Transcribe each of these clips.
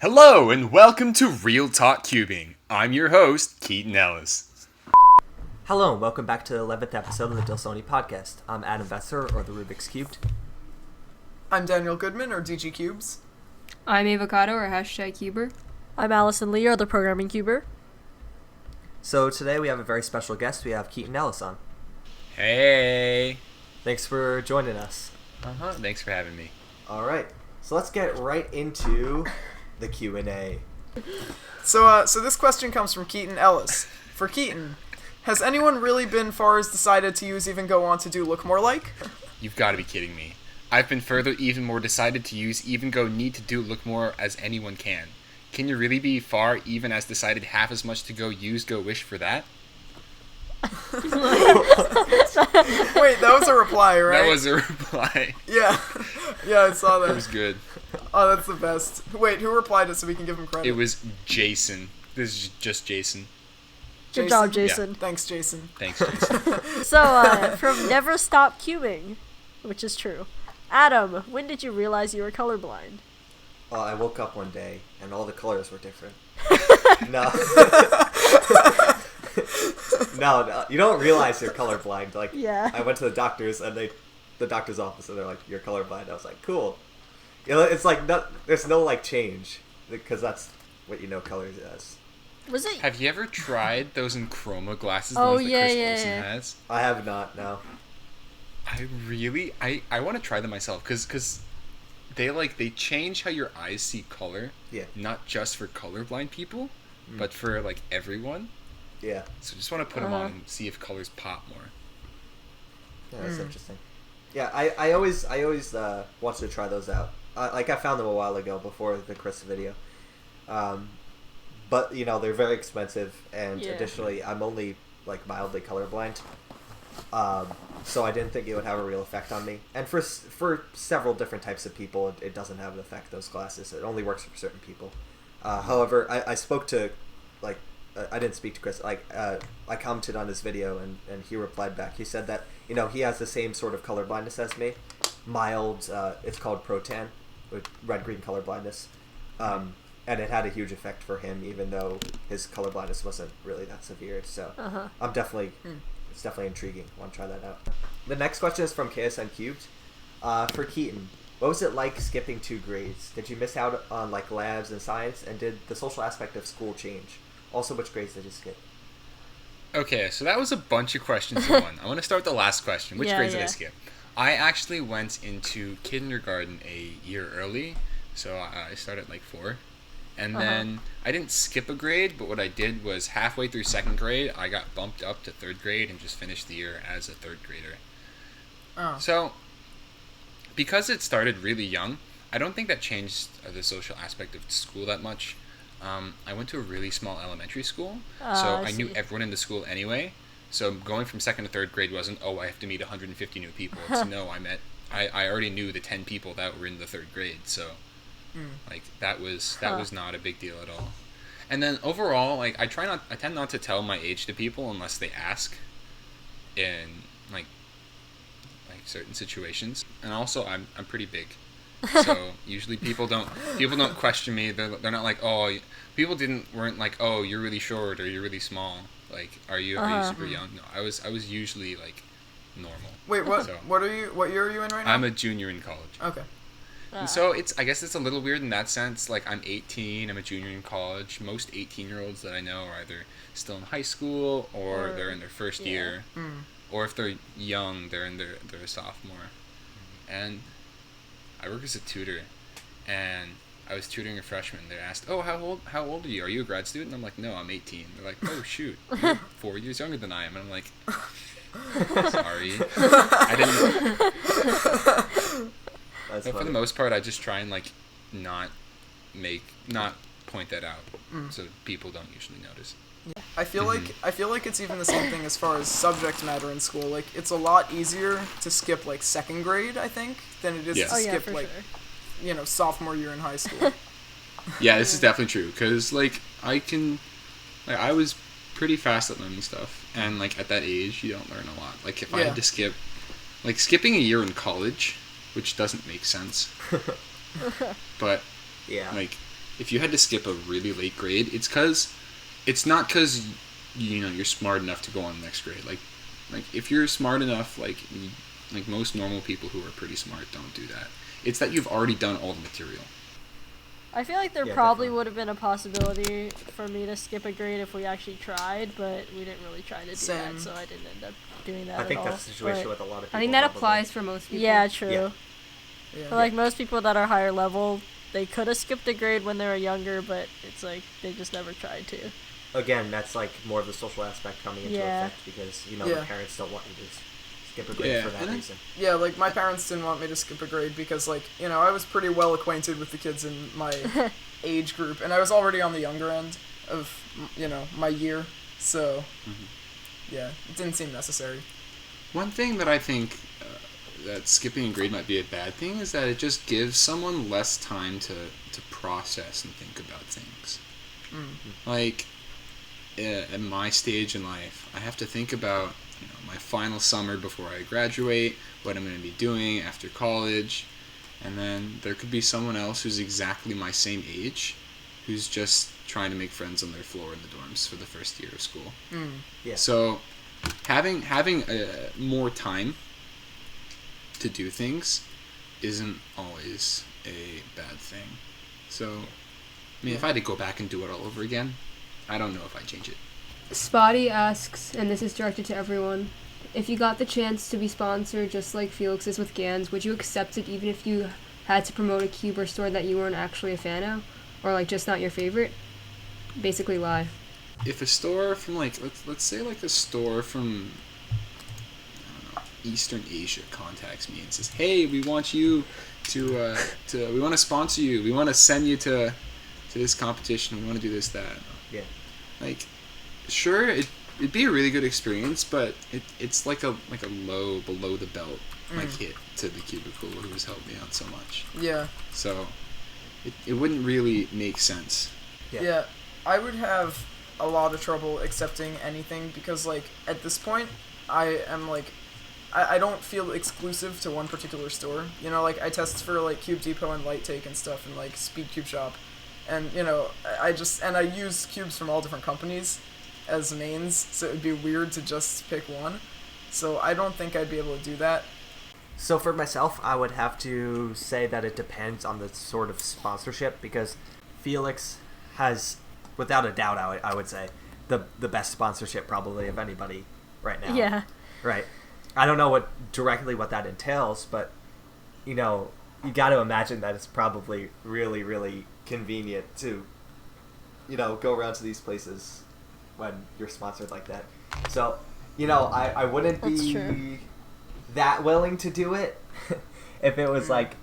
Hello and welcome to Real Talk Cubing. I'm your host, Keaton Ellis. Hello and welcome back to the 11th episode of the Dlsone podcast. I'm Adam Besser, or the Rubik's Cubed. I'm Daniel Goodman, or DG Cubes. I'm Avocado, or hashtag Cuber. I'm Allison Lee, or the Programming Cuber. So today we have a very special guest. We have Keaton Ellis on. Hey. Thanks for joining us. Thanks for having me. All right, so let's get right into the Q&A. So this question comes from Keaton Ellis. For Keaton, has anyone really been far as decided to use even go on to do look more like? You've got to be kidding me. I've been further even more decided to use even go need to do look more as anyone can. Can you really be far even as decided half as much to go use go wish for that? Wait, that was a reply, right? That was a reply. Yeah, I saw that. It was good. Oh, that's the best. Wait, who replied it so we can give him credit? It was Jason. This is just Jason. Good job, Jason. Yeah. Thanks, Jason. Thanks, Jason. So, from Never Stop Cubing, which is true. Adam, when did you realize you were colorblind? I woke up one day and all the colors were different. No. No, you don't realize you're colorblind. Like, Yeah. I went to the doctor's and the doctor's office and they're like, "You're colorblind." I was like, "Cool." You know, it's like there's no like change because that's what you know colors as. Was it? Have you ever tried those in chroma glasses? The Oh, ones that yeah, Chris yeah, Olsen yeah. has? I have not. No. I want to try them myself because they change how your eyes see color. Yeah. Not just for colorblind people, but for like everyone. Yeah. So just want to put them on and see if colors pop more. Yeah, that's interesting. Yeah, I always wanted to try those out. Like I found them a while ago before the Chris video, but you know they're very expensive, and Yeah. additionally I'm only like mildly colorblind, so I didn't think it would have a real effect on me. And for several different types of people, it doesn't have an effect. Those glasses, it only works for certain people. However, I spoke to like. I didn't speak to Chris. I commented on his video, and he replied back. He said that he has the same sort of color blindness as me, mild. It's called protan, with red-green color blindness, and it had a huge effect for him, even though his color blindness wasn't really that severe. So I'm definitely, it's definitely intriguing. Want to try that out. The next question is from KSN Cubed. For Keaton, what was it like skipping 2 grades? Did you miss out on like labs and science, and did the social aspect of school change? Also, which grades did you skip? Okay, so that was a bunch of questions in one. I want to start with the last question. Which grades did I skip? I actually went into kindergarten a year early, so I started like 4. And then I didn't skip a grade, but what I did was halfway through 2nd grade, I got bumped up to 3rd grade and just finished the year as a 3rd grader. Oh. So, because it started really young, I don't think that changed the social aspect of school that much. I went to a really small elementary school, so I knew everyone in the school anyway. So going from 2nd to 3rd grade wasn't, I have to meet 150 new people. It's no, I already knew the 10 people that were in the 3rd grade. So, like that was not a big deal at all. And then overall, like I tend not to tell my age to people unless they ask, in like certain situations. And also, I'm pretty big. So usually people don't question me. They're not like, people weren't like, you're really short or you're really small. Like, are you super young? No, I was usually like normal. Wait, what? So, What year are you in right now? I'm a junior in college. Okay. And so I guess it's a little weird in that sense. Like I'm 18, I'm a junior in college. Most 18-year-olds that I know are either still in high school or they're in their first year, or if they're young, they're in their sophomore. And I work as a tutor, and I was tutoring a freshman. They asked, how old are you? Are you a grad student? I'm like, no, I'm 18. They're like, oh, shoot, you're 4 years younger than I am. And I'm like, sorry. I didn't. But for the most part, I just try and, like, not point that out, so people don't usually notice. Yeah. I feel like it's even the same thing as far as subject matter in school. Like, it's a lot easier to skip like 2nd grade, I think, than it is to skip like sophomore year in high school. Yeah, this is definitely true because I was pretty fast at learning stuff, and like at that age, you don't learn a lot. Like if I had to skipping a year in college, which doesn't make sense, but yeah, like if you had to skip a really late grade, it's not because you're smart enough to go on the next grade. Like if you're smart enough, like most normal people who are pretty smart don't do that. It's that you've already done all the material. I feel like there probably would have been a possibility for me to skip a grade if we actually tried, but we didn't really try to do that, so I didn't end up doing that at all. I think that's the situation with a lot of people. I think that applies for most people. Yeah, true. Yeah. For like most people that are higher level, they could have skipped a grade when they were younger, but it's like they just never tried to. Again, that's like more of the social aspect coming into effect because the parents don't want you to skip a grade for that reason. Yeah, like my parents didn't want me to skip a grade because like, I was pretty well acquainted with the kids in my age group, and I was already on the younger end of, my year, so yeah, it didn't seem necessary. One thing that I think that skipping a grade might be a bad thing is that it just gives someone less time to process and think about things. Like, at my stage in life, I have to think about my final summer before I graduate, what I'm going to be doing after college, and then there could be someone else who's exactly my same age who's just trying to make friends on their floor in the dorms for the first year of school. So having more time to do things isn't always a bad thing. So if I had to go back and do it all over again, I don't know if I'd change it. Spotty asks, and this is directed to everyone, if you got the chance to be sponsored just like Felix is with Gans, would you accept it even if you had to promote a cube or store that you weren't actually a fan of? Or like just not your favorite? Basically lie. If a store from like, let's say like a store from Eastern Asia contacts me and says, hey, we want you to we want to sponsor you, we want to send you to this competition, we want to do this, that. Yeah. Like, sure, it'd be a really good experience, but it's like a low below the belt hit to the cubicle who has helped me out so much. Yeah. So it wouldn't really make sense. Yeah, I would have a lot of trouble accepting anything because like at this point I am like I don't feel exclusive to one particular store. Like I test for like Cube Depot and Light Take and stuff and like Speed Cube Shop. And, I use cubes from all different companies as mains, so it would be weird to just pick one. So I don't think I'd be able to do that. So for myself, I would have to say that it depends on the sort of sponsorship, because Felix has, without a doubt, I would say, the best sponsorship probably of anybody right now. Yeah. Right. I don't know what that entails, but, you got to imagine that it's probably really, really convenient to, go around to these places when you're sponsored like that. So, I wouldn't be that willing to do it if it was like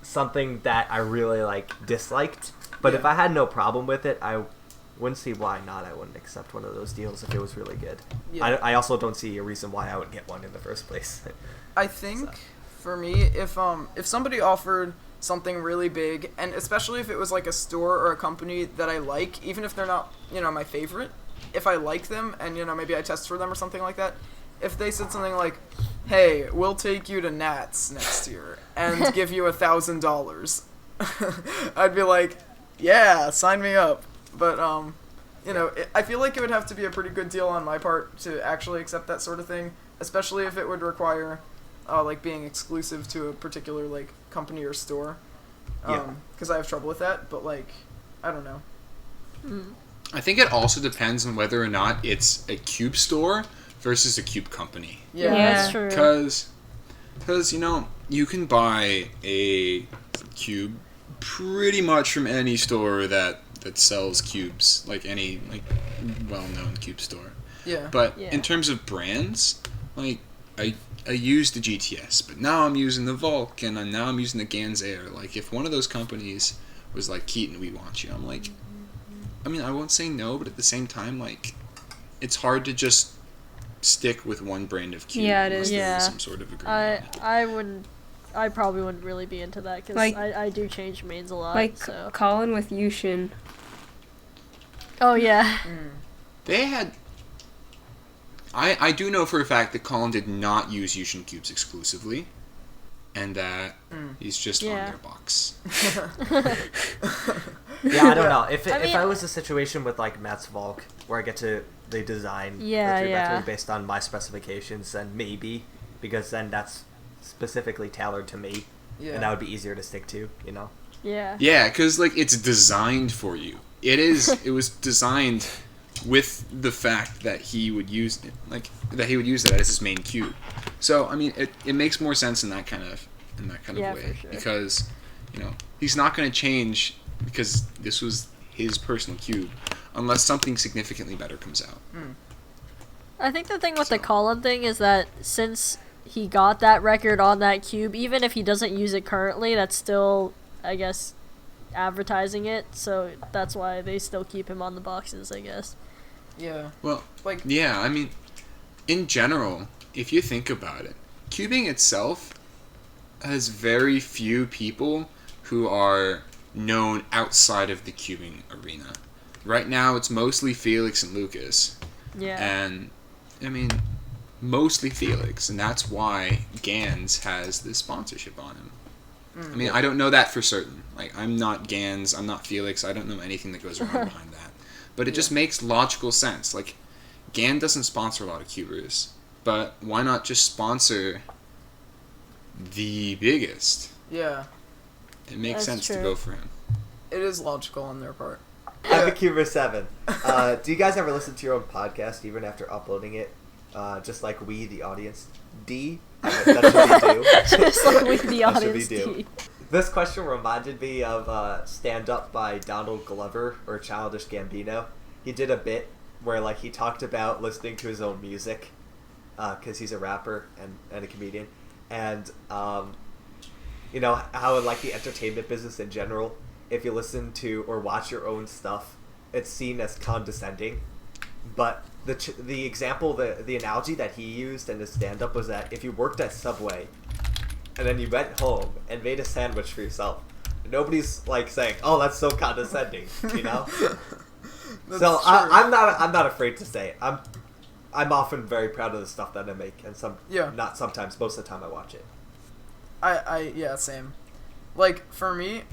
something that I really disliked. But if I had no problem with it, I wouldn't see why not. I wouldn't accept one of those deals if it was really good. Yeah. I also don't see a reason why I would get one in the first place. I think for me, if somebody offered something really big, and especially if it was like a store or a company that I like, even if they're not, my favorite, if I like them and, maybe I test for them or something like that, if they said something like, hey, we'll take you to Nats next year and give you $1,000, I'd be like, yeah, sign me up. But, I feel like it would have to be a pretty good deal on my part to actually accept that sort of thing, especially if it would require being exclusive to a particular company or store, because I have trouble with that. But I don't know. I think it also depends on whether or not it's a cube store versus a cube company. Yeah, that's true. Because you can buy a cube pretty much from any store that sells cubes, any well-known cube store. Yeah. But in terms of brands, I used the GTS, but now I'm using the Volk, and now I'm using the Gans Air. If one of those companies was Keaton, we want you, I'm I won't say no, but at the same time, it's hard to just stick with one brand of cube. Yeah, it is. Unless there's some sort of agreement. I probably wouldn't really be into that, because I do change mains a lot. So. Colin with Yushin. Oh, yeah. They had... I do know for a fact that Colin did not use Yushin cubes exclusively, and that he's just on their box. Yeah, I don't know. If I was a situation with like Matt's Volk where I get to the design based on my specifications, then maybe, because then that's specifically tailored to me, and that would be easier to stick to, you know. Yeah. Yeah, because like it's designed for you. It was designed with the fact that he would use it, that as his main cube. So I mean, it makes more sense in that kind of way, for sure. because he's not going to change because this was his personal cube unless something significantly better comes out. I think the thing with the Colin thing is that since he got that record on that cube, even if he doesn't use it currently, that's still, I guess, advertising it, so that's why they still keep him on the boxes, I guess. Yeah. Well, yeah, I mean, in general, if you think about it, cubing itself has very few people who are known outside of the cubing arena. Right now, it's mostly Felix and Lucas. Yeah. And, I mean, mostly Felix, and that's why Gans has this sponsorship on him. I mean, I don't know that for certain. Like, I'm not Gans, I'm not Felix, I don't know anything that goes around behind that. But it just makes logical sense. Like, Gan doesn't sponsor a lot of cubers, but why not just sponsor the biggest? Yeah. It makes sense true. to go for him. It is logical on their part. I'm a Cuber 7. Do you guys ever listen to your own podcast even after uploading it? Just like we, the audience, D? That's what we do. Just like we, the That's what audience, we do. D. This question reminded me of Stand Up by Donald Glover, or Childish Gambino. He did a bit where like he talked about listening to his own music, because he's a rapper and a comedian, and you know how in like the entertainment business in general, if you listen to or watch your own stuff, it's seen as condescending. But the example, the analogy that he used in his stand-up was that if you worked at Subway and then you went home and made a sandwich for yourself, nobody's like saying, "Oh, that's so condescending," you know. So I'm not afraid to say it. I'm often very proud of the stuff that I make, and not sometimes, most of the time I watch it. Yeah, same. Like, for me,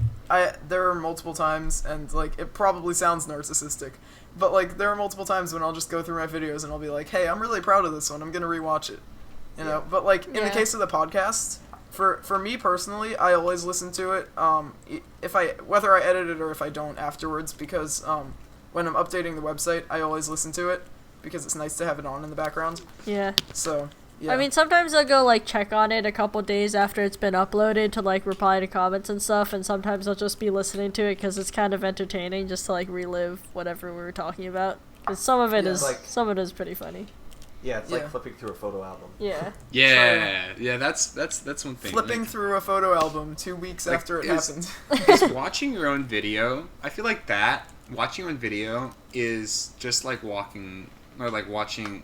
there are multiple times, and, like, it probably sounds narcissistic, but, like, there are multiple times when I'll just go through my videos and I'll be like, hey, I'm really proud of this one, I'm gonna rewatch it, you know? But, like, in the case of the podcast, for me personally, I always listen to it, whether I edit it or if I don't afterwards, because, when I'm updating the website, I always listen to it, because it's nice to have it on in the background. Yeah. So... yeah. I mean, sometimes I'll go, like, check on it a couple days after it's been uploaded to, like, reply to comments and stuff, and sometimes I'll just be listening to it because it's kind of entertaining just to, like, relive whatever we were talking about. Because some of it is pretty funny. Yeah, it's like flipping through a photo album. Yeah. Yeah, that's one thing. Flipping through a photo album 2 weeks after it happened. Just watching your own video, I feel like watching your own video is just like watching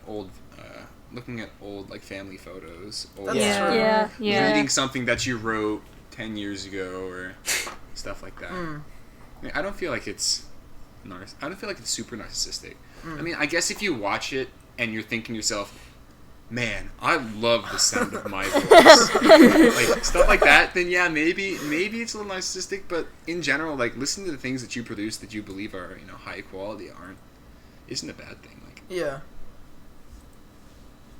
old... looking at old like family photos, or reading something that you wrote 10 years ago or stuff like that. I mean, I don't feel like it's super narcissistic. I mean, I guess if you watch it and you're thinking to yourself, man, I love the sound of my voice, like stuff like that, then yeah, maybe it's a little narcissistic. But in general, like listening to the things that you produce that you believe are high quality isn't a bad thing. Like yeah.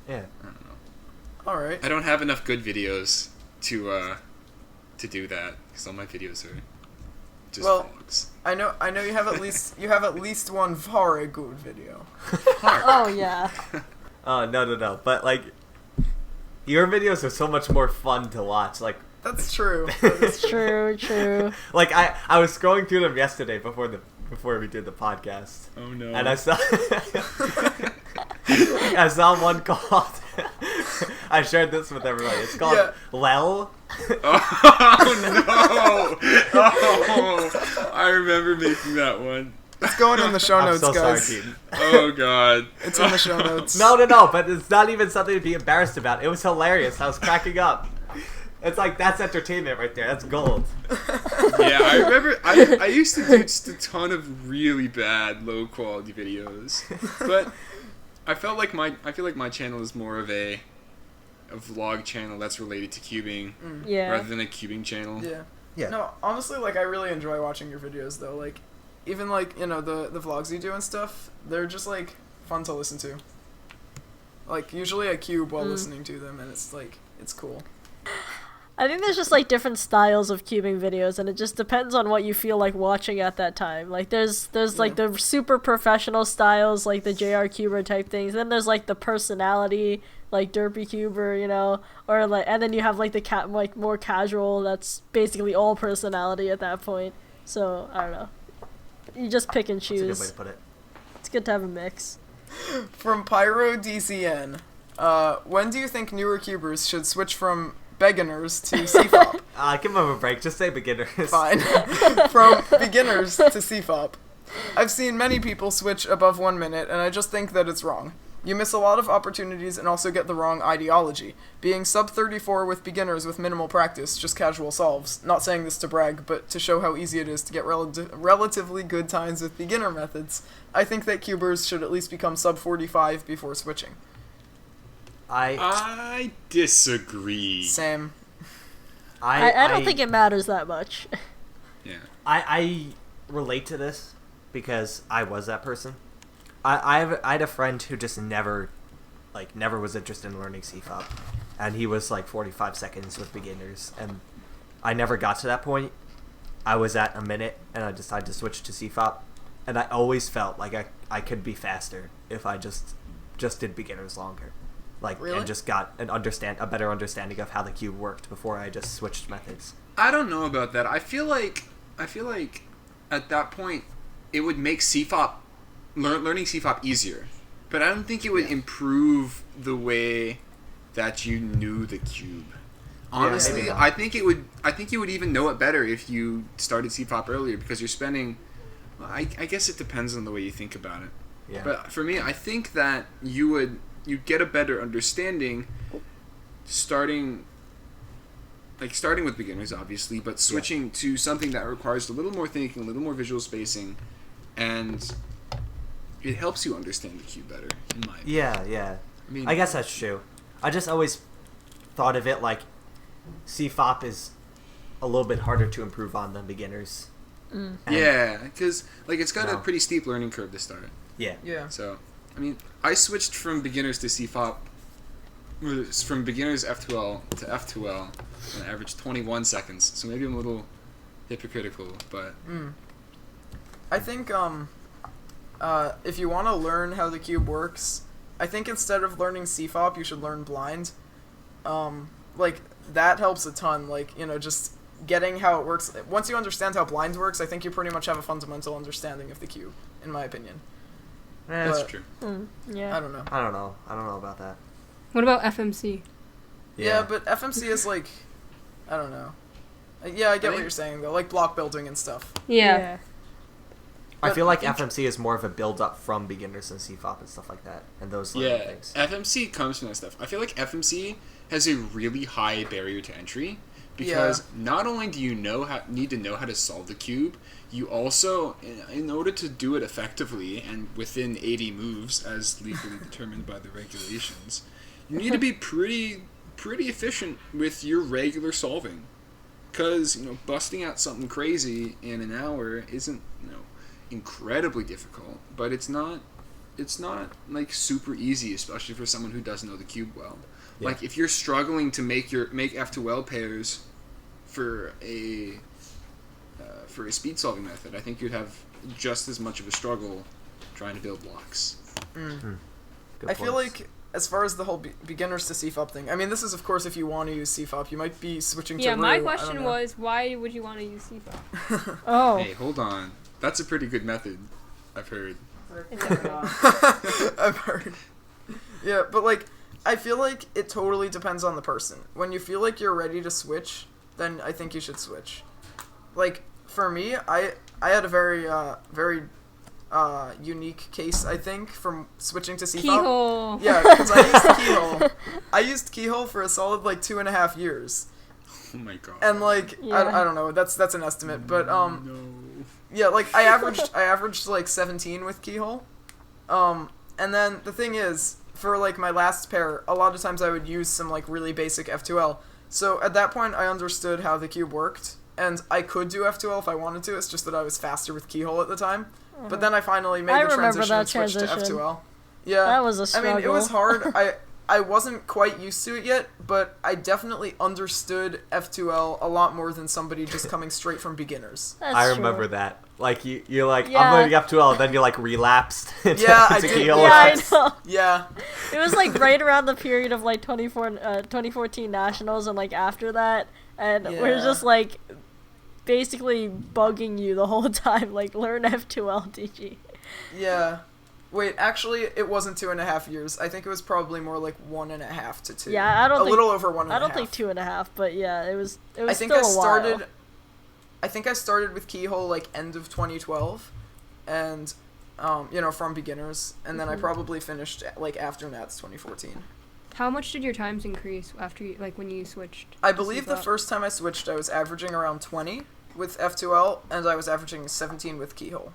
Yeah. I don't know. All right. I don't have enough good videos to do that because all my videos are just vlogs. I know you have at least one very good video. Oh yeah. No. But like, your videos are so much more fun to watch. Like that's true. That's true. Like I was scrolling through them yesterday before we did the podcast. Oh no. And I saw one called. I shared this with everybody. It's called Lel. Oh no! Oh, I remember making that one. It's going in the show notes, I'm so guys. sorry, Keaton. Oh god. It's in the show notes. No, but it's not even something to be embarrassed about. It was hilarious. I was cracking up. It's like, that's entertainment right there. That's gold. Yeah, I remember. I used to do just a ton of really bad, low quality videos, but I feel like my channel is more of a vlog channel that's related to cubing, rather than a cubing channel. Yeah. Yeah. No, honestly, like, I really enjoy watching your videos, though. Like, even, like, you know, the vlogs you do and stuff, they're just, like, fun to listen to. Like, usually I cube while listening to them, and it's, like, it's cool. I think there's just like different styles of cubing videos, and it just depends on what you feel like watching at that time. Like there's like the super professional styles, like the JR Cuber type things. Then there's like the personality, like Derpy Cuber, you know, or like, and then you have like the like more casual. That's basically all personality at that point. So I don't know. You just pick and choose. That's a good way to put it. It's good to have a mix. From Pyro DCN, when do you think newer cubers should switch from beginners to CFOP? Give them a break. Just say beginners. Fine. From beginners to CFOP. I've seen many people switch above 1 minute, and I just think that it's wrong. You miss a lot of opportunities and also get the wrong ideology. Being sub 34 with beginners with minimal practice, just casual solves. Not saying this to brag, but to show how easy it is to get relatively good times with beginner methods. I think that cubers should at least become sub 45 before switching. I disagree. Same. I don't think it matters that much. Yeah. I relate to this because I was that person. I had a friend who just never was interested in learning CFOP, and he was like 45 seconds with beginners, and I never got to that point. I was at a minute, and I decided to switch to CFOP, and I always felt like I could be faster if I just did beginners longer. Like, really? And just got a better understanding of how the cube worked before I just switched methods. I don't know about that. I feel like at that point it would make CFOP learning CFOP easier, but I don't think it would improve the way that you knew the cube. Honestly, Yeah, I think you would even know it better if you started CFOP earlier, because you're spending. I guess it depends on the way you think about it. Yeah. But for me, I think that you'd get a better understanding starting with beginners, obviously, but switching to something that requires a little more thinking, a little more visual spacing, and it helps you understand the cube better, in my opinion. Yeah. I mean, I guess that's true. I just always thought of it like CFOP is a little bit harder to improve on than beginners. Mm. Yeah, because like it's got a pretty steep learning curve to start. Yeah. Yeah. So, I mean, I switched from beginners to CFOP, from beginners F2L to F2L, and I averaged 21 seconds. So maybe I'm a little hypocritical, but I think if you want to learn how the cube works, I think instead of learning CFOP, you should learn blind. Like, that helps a ton. Like, you know, just getting how it works. Once you understand how blind works, I think you pretty much have a fundamental understanding of the cube, in my opinion. that's But true. Yeah. I don't know. I don't know about that. What about FMC? Yeah, but FMC is like, I don't know. Yeah, I get what you're saying, though. Like block building and stuff. Yeah. I feel like I think- FMC is more of a build up from beginners and CFOP and stuff like that, and those learning things. FMC comes from that stuff. I feel like FMC has a really high barrier to entry, because not only do you need to know how to solve the cube, you also, in order to do it effectively and within 80 moves as legally determined by the regulations, you need to be pretty efficient with your regular solving. Because, you know, busting out something crazy in an hour isn't, you know, incredibly difficult, but it's not like super easy, especially for someone who doesn't know the cube well. Yeah. Like, if you're struggling to make F2L pairs for a speed solving method, I think you'd have just as much of a struggle trying to build blocks. Good I feel points. like, as far as the whole beginners to CFOP thing, I mean, this is, of course, if you want to use CFOP. You might be switching to Yeah, Rue, my I don't question know. was, why would you want to use CFOP? Oh. Hey, hold on. That's a pretty good method, I've heard. I've heard. Yeah, but, like, I feel like it totally depends on the person. When you feel like you're ready to switch, then I think you should switch. Like, for me, I had a very unique case, I think, from switching to CFOP. Keyhole. Yeah, because I used Keyhole. I used Keyhole for a solid, like, 2.5 years. Oh my god. And, like, Yeah. I don't know, that's an estimate, but, No. yeah, like, I averaged, like, 17 with Keyhole. And then, the thing is, for, like, my last pair, a lot of times I would use some, like, really basic F2L. So, at that point, I understood how the cube worked, and I could do F2L if I wanted to. It's just that I was faster with Keyhole at the time. But then I finally made the transition and switched to F2L. Yeah, that was a struggle. I mean, it was hard. I wasn't quite used to it yet, but I definitely understood F2L a lot more than somebody just coming straight from beginners. I remember that. Like, you're like, I'm learning F2L, and then you're like relapsed into I did. Keyhole. Yeah, I know. Yeah. It was like right around the period of like 2014 Nationals and like after that, and we're just like basically bugging you the whole time, like learn F2L, DG. Yeah. Wait, actually, it wasn't 2.5 years. I think it was probably more like 1.5 to 2. Yeah, I don't think a little over 1.5. I don't think 2.5, but yeah, it was. I think still a while. I think I started with Keyhole like end of 2012, and from beginners, and then I probably finished like after Nats 2014. How much did your times increase after when you switched? I believe the first time I switched, I was averaging around 20 with F2L, and I was averaging 17 with Keyhole.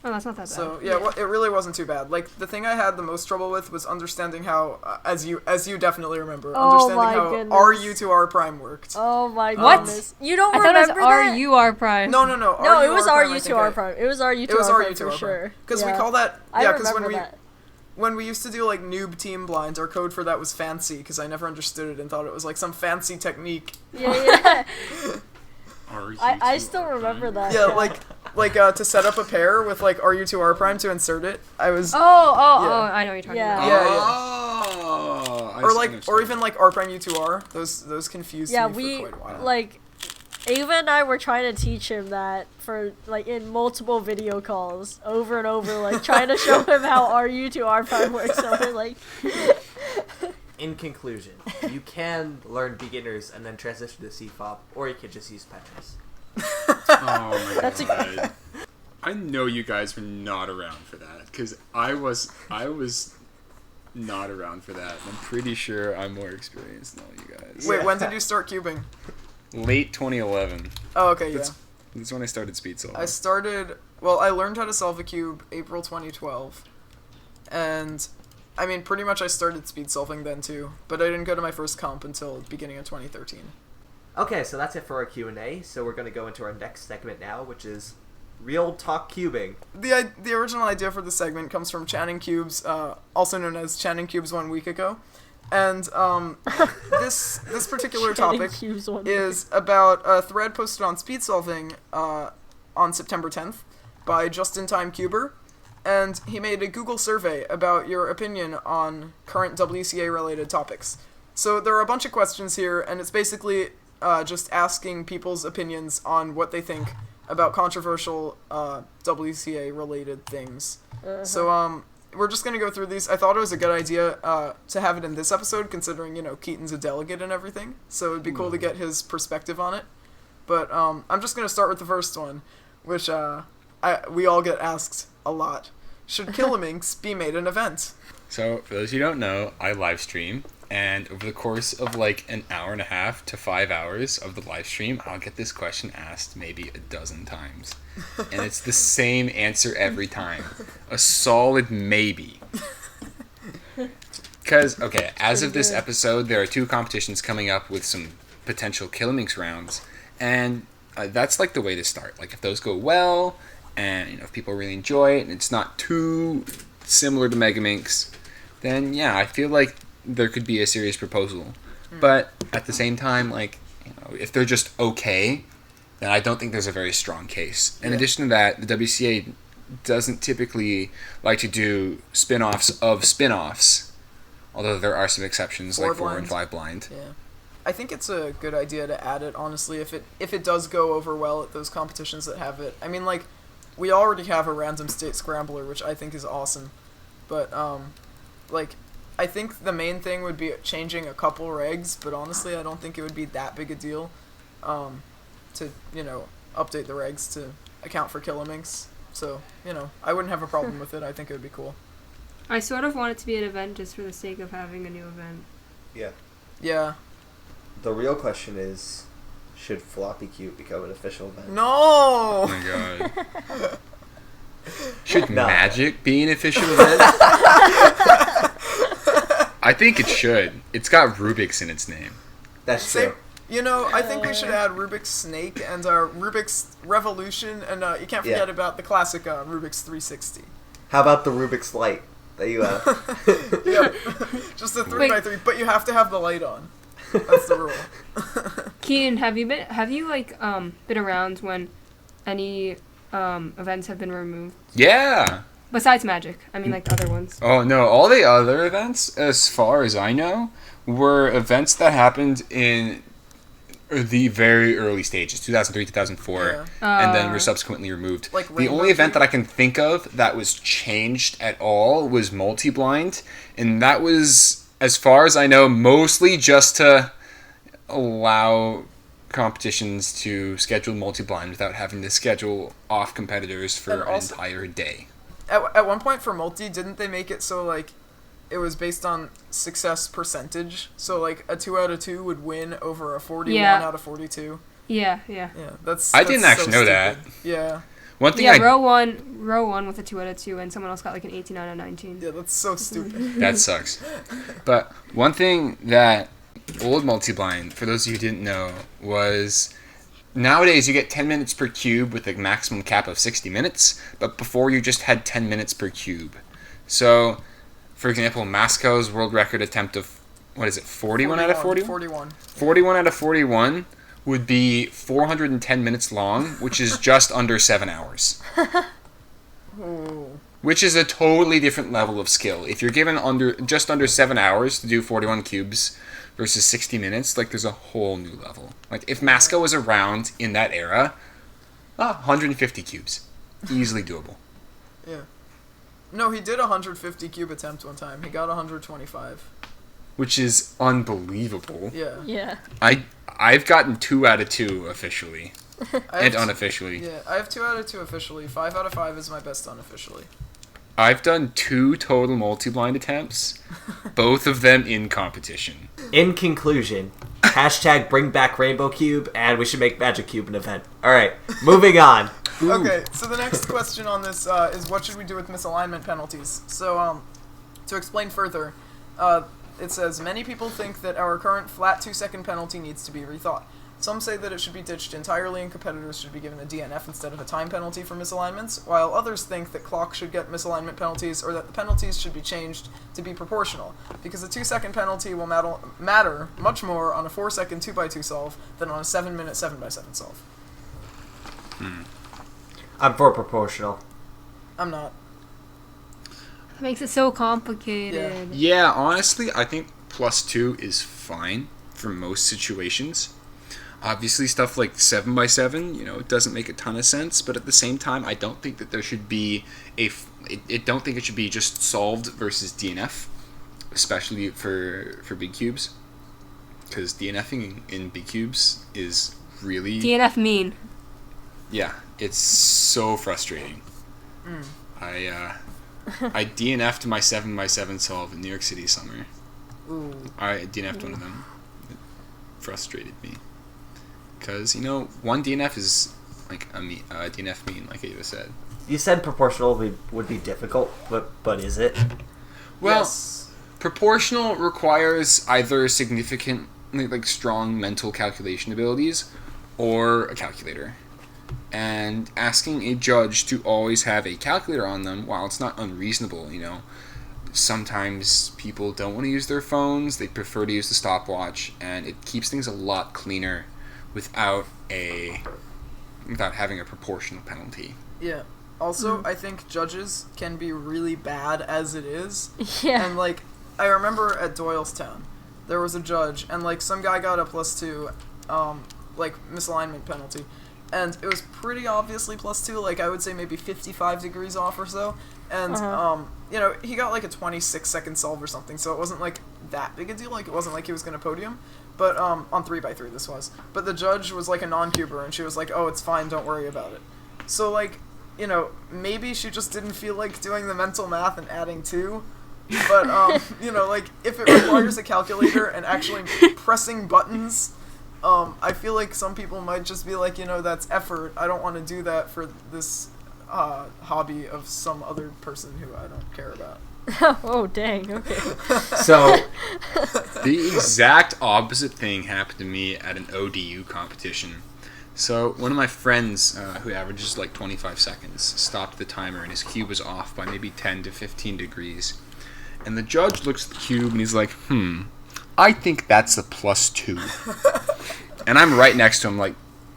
Oh, that's not that bad. So yeah, well, it really wasn't too bad. Like the thing I had the most trouble with was understanding how, as you definitely remember, understanding how RU to R prime worked. Oh my What? goodness! You don't I remember thought it was RU R prime. No. No, it was RU to R prime. It was RU to R prime for sure. Because we call that because when we used to do like noob team blinds, our code for that was fancy because I never understood it and thought it was like some fancy technique. Yeah. I still remember that. Yeah, like to set up a pair with like RU to R prime to insert it. I was I know what you're talking about. Yeah. Or even like R prime U2R. Those confused me for quite a while. Like Ava and I were trying to teach him that for like in multiple video calls over and over, like trying to show him how RU to R prime works. So we're like. In conclusion, you can learn beginners and then transition to CFOP, or you could just use Petrus. Oh my god. I know you guys were not around for that, because I was not around for that. I'm pretty sure I'm more experienced than all you guys. Wait, when did you start cubing? Late 2011. Oh, okay, yeah. That's when I started speed solving. I learned how to solve a cube April 2012, and I mean, pretty much I started speed solving then too, but I didn't go to my first comp until beginning of 2013. Okay, so that's it for our Q&A, so we're going to go into our next segment now, which is Real Talk Cubing. The original idea for the segment comes from Channing Cubes, also known as Channing Cubes 1 week ago, and this particular topic is about a thread posted on speed solving on September 10th by Just In Time Cuber. And he made a Google survey about your opinion on current WCA-related topics. So there are a bunch of questions here, and it's basically just asking people's opinions on what they think about controversial WCA-related things. So we're just going to go through these. I thought it was a good idea to have it in this episode, considering, Keaton's a delegate and everything. So it'd be cool to get his perspective on it. But I'm just going to start with the first one, which we all get asked a lot. Should Killaminx be made an event? So, for those who don't know, I live stream, and over the course of like an hour and a half to 5 hours of the live stream, I'll get this question asked maybe a dozen times. And it's the same answer every time. A solid maybe. Because, okay, as of this episode, there are 2 competitions coming up with some potential Killaminx rounds, and that's like the way to start. Like, if those go well, and if people really enjoy it, and it's not too similar to Megaminx, then yeah, I feel like there could be a serious proposal. But at the same time, like, if they're just okay, then I don't think there's a very strong case. In addition to that, the WCA doesn't typically like to do spin-offs of spin-offs, although there are some exceptions, like 4 and 5 blind. Yeah. I think it's a good idea to add it, honestly, if it does go over well at those competitions that have it. I mean, like, we already have a random state scrambler, which I think is awesome. But, I think the main thing would be changing a couple regs, but honestly, I don't think it would be that big a deal to, update the regs to account for Killaminx. So, I wouldn't have a problem with it. I think it would be cool. I sort of want it to be an event just for the sake of having a new event. Yeah. Yeah. The real question is, should Floppy Cube become an official event? No! Oh my god. Should Magic be an official event? I think it should. It's got Rubik's in its name. That's true. You know, I think we should add Rubik's Snake and Rubik's Revolution, and you can't forget about the classic Rubik's 360. How about the Rubik's Light that you have? Yeah, just a 3x3, but you have to have the light on. That's the rule. Keaton, have you been around when any events have been removed? Yeah. Besides Magic, I mean, like the other ones. Oh no, all the other events, as far as I know, were events that happened in the very early stages, 2003, 2004, and then were subsequently removed. Like the only event that I can think of that was changed at all was multi-blind, and that was, as far as I know, mostly just to allow competitions to schedule multi-blind without having to schedule off competitors for an entire day. At one point for multi, didn't they make it so, like, it was based on success percentage? So, like, a 2 out of 2 would win over a 41 out of 42. Yeah. Yeah, that's I didn't actually know stupid. that. Yeah. One thing row one with a 2 out of 2, and someone else got like an 18 out of 19. Yeah, that's so stupid. That sucks. But one thing that old multi-blind, for those of you who didn't know, was nowadays you get 10 minutes per cube with a maximum cap of 60 minutes, but before you just had 10 minutes per cube. So, for example, Masco's world record attempt of, 41 out of 41? 41. 41 out of 41 would be 410 minutes long, which is just under 7 hours. Ooh. Which is a totally different level of skill. If you're given just under 7 hours to do 41 cubes versus 60 minutes, like, there's a whole new level. Like, if Masco was around in that era, 150 cubes. Easily doable. Yeah. No, he did a 150 cube attempt one time. He got 125. Which is unbelievable. Yeah. Yeah. I've gotten 2 out of 2 officially. And unofficially. Yeah, I have 2 out of 2 officially. 5 out of 5 is my best unofficially. I've done 2 total multi-blind attempts, both of them in competition. In conclusion, hashtag bring back Rainbow Cube, and we should make Magic Cube an event. Alright, moving on. Okay, so the next question on this is what should we do with misalignment penalties? So, to explain further, it says, many people think that our current flat 2-second penalty needs to be rethought. Some say that it should be ditched entirely and competitors should be given a DNF instead of a time penalty for misalignments, while others think that clocks should get misalignment penalties or that the penalties should be changed to be proportional, because a 2-second penalty will matter much more on a 4-second 2x2 solve than on a 7-minute 7x7 solve. I'm for proportional. I'm not. That makes it so complicated. Yeah, honestly, I think +2 is fine for most situations. Obviously, stuff like 7x7, it doesn't make a ton of sense, but at the same time, I don't think that there should be don't think it should be just solved versus DNF, especially for big cubes, because DNFing in big cubes is really... DNF mean. Yeah, it's so frustrating. I DNF'd my 7x7 solve in New York City summer. Ooh. I DNF'd one of them. It frustrated me. Because, one DNF is like a DNF mean, like I just said. You said proportional would be difficult, but is it? Well, Yes. Proportional requires either significant, like strong mental calculation abilities or a calculator. And asking a judge to always have a calculator on them, while it's not unreasonable, sometimes people don't want to use their phones, they prefer to use the stopwatch, and it keeps things a lot cleaner without having a proportional penalty. Yeah. Also, I think judges can be really bad as it is. Yeah. And, I remember at Doylestown, there was a judge, and, some guy got a +2, misalignment penalty. And it was pretty obviously +2, I would say maybe 55 degrees off or so. And, he got, a 26-second solve or something, so it wasn't, that big a deal. It wasn't like he was going to podium. But, on 3x3 this was. But the judge was, a non-cuber, and she was like, oh, it's fine, don't worry about it. So, maybe she just didn't feel like doing the mental math and adding 2. But, if it requires a calculator and actually pressing buttons, I feel like some people might just be like, that's effort. I don't want to do that for this hobby of some other person who I don't care about. Oh, dang. Okay. So The exact opposite thing happened to me at an ODU competition. So one of my friends, who averages like 25 seconds, stopped the timer and his cube was off by maybe 10 to 15 degrees. And the judge looks at the cube and he's like, I think that's a +2. And I'm right next to him,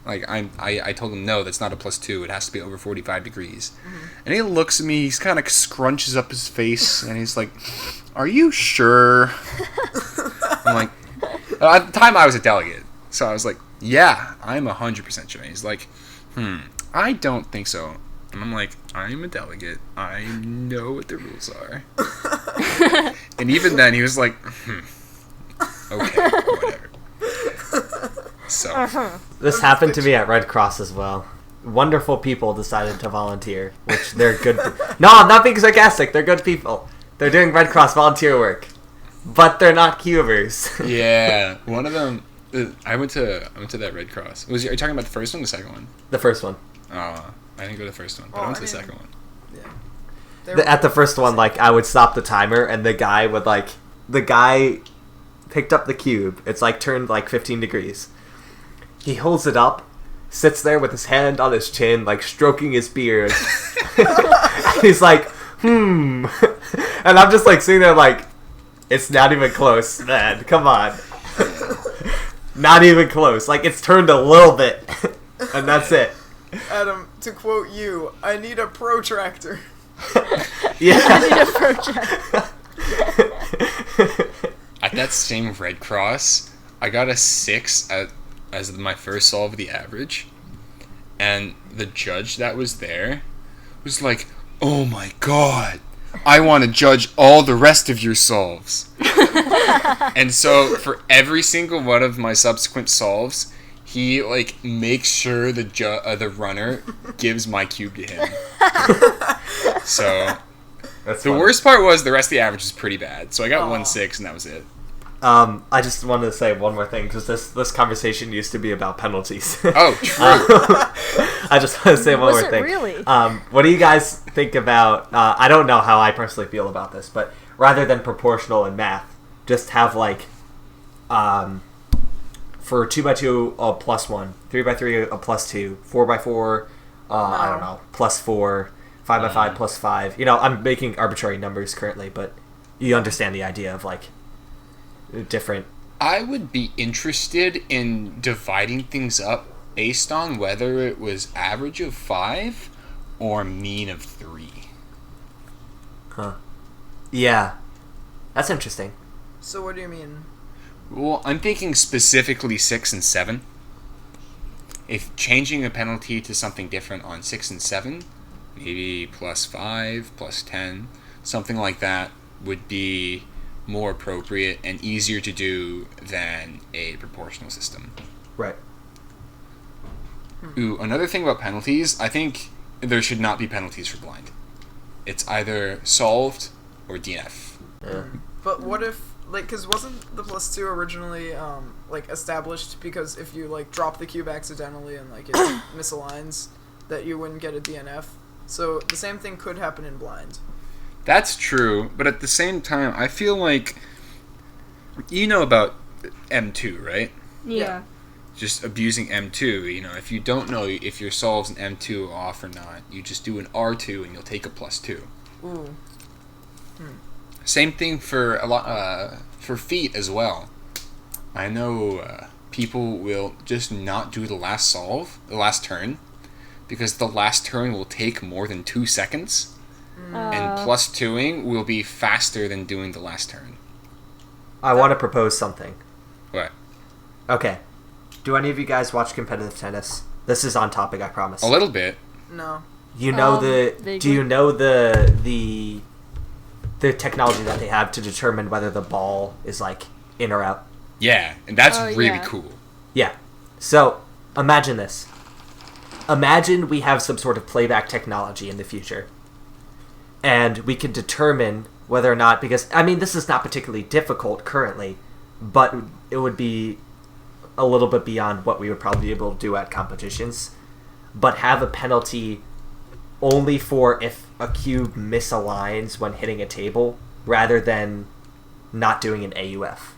I told him, no, that's not a +2. It has to be over 45 degrees. Mm-hmm. And he looks at me, he's kind of scrunches up his face, and he's like, are you sure? I'm like, at the time I was a delegate, so I was like, yeah, I'm 100% sure. And he's like, I don't think so. And I'm like, I'm a delegate. I know what the rules are. And even then, he was like, okay, whatever. So this happened to me at Red Cross as well. Wonderful people decided to volunteer, which they're good. No, I'm not being sarcastic. They're good people. They're doing Red Cross volunteer work, but they're not cubers. Yeah, one of them. I went to that Red Cross. Are you talking about the first one or the second one? The first one. Oh, I didn't go to the first one, but I went to the second one. Yeah. At the first one, I would stop the timer, and the guy picked up the cube. It's turned 15 degrees. He holds it up, sits there with his hand on his chin, stroking his beard. And he's like, And I'm just sitting there it's not even close, man. Come on. Not even close. It's turned a little bit. And that's it. Adam, to quote you, I need a protractor. Yeah. I need a project. At that same Red Cross, I got a 6 as my first solve of the average, and the judge that was there was like, oh my god, I want to judge all the rest of your solves. And so for every single one of my subsequent solves, he makes sure the runner gives my cube to him. So That's the funny. worst part was the rest of the average was pretty bad, so I got 1-6 and that was it. I just wanted to say one more thing, because this conversation used to be about penalties. Oh, true. I just want to say one Was more it thing. really? What do you guys think about, I don't know how I personally feel about this, but rather than proportional in math, just have for 2x2 a +1, 3x3 a +2, 4x4 I don't know, +4, 5x5 +5. I'm making arbitrary numbers currently, but you understand the idea of different. I would be interested in dividing things up based on whether it was average of 5 or mean of 3. Huh. Yeah. That's interesting. So what do you mean? Well, I'm thinking specifically 6 and 7. If changing a penalty to something different on 6 and 7, maybe +5, +10, something like that would be more appropriate and easier to do than a proportional system. Right. Ooh, another thing about penalties, I think there should not be penalties for blind. It's either solved or DNF. Yeah. But what if, because wasn't the +2 originally, established because if you, drop the cube accidentally and, it misaligns, that you wouldn't get a DNF? So the same thing could happen in blind. That's true, but at the same time, I feel like you know about M2, right? Yeah. Just abusing M2. If you don't know if your solve's an M2 off or not, you just do an R2 and you'll take a +2. Ooh. Same thing for for feet as well. I know people will just not do the last turn, because the last turn will take more than 2 seconds. And +2ing will be faster than doing the last turn. I want to propose something. What? Okay. Do any of you guys watch competitive tennis? This is on topic, I promise. A little bit. No. You know vaguely. do you know the technology that they have to determine whether the ball is in or out? Yeah, and that's really yeah. cool. Yeah. So, imagine this. Imagine we have some sort of playback technology in the future. And we can determine whether or not, because, this is not particularly difficult currently, but it would be a little bit beyond what we would probably be able to do at competitions. But have a penalty only for if a cube misaligns when hitting a table, rather than not doing an AUF.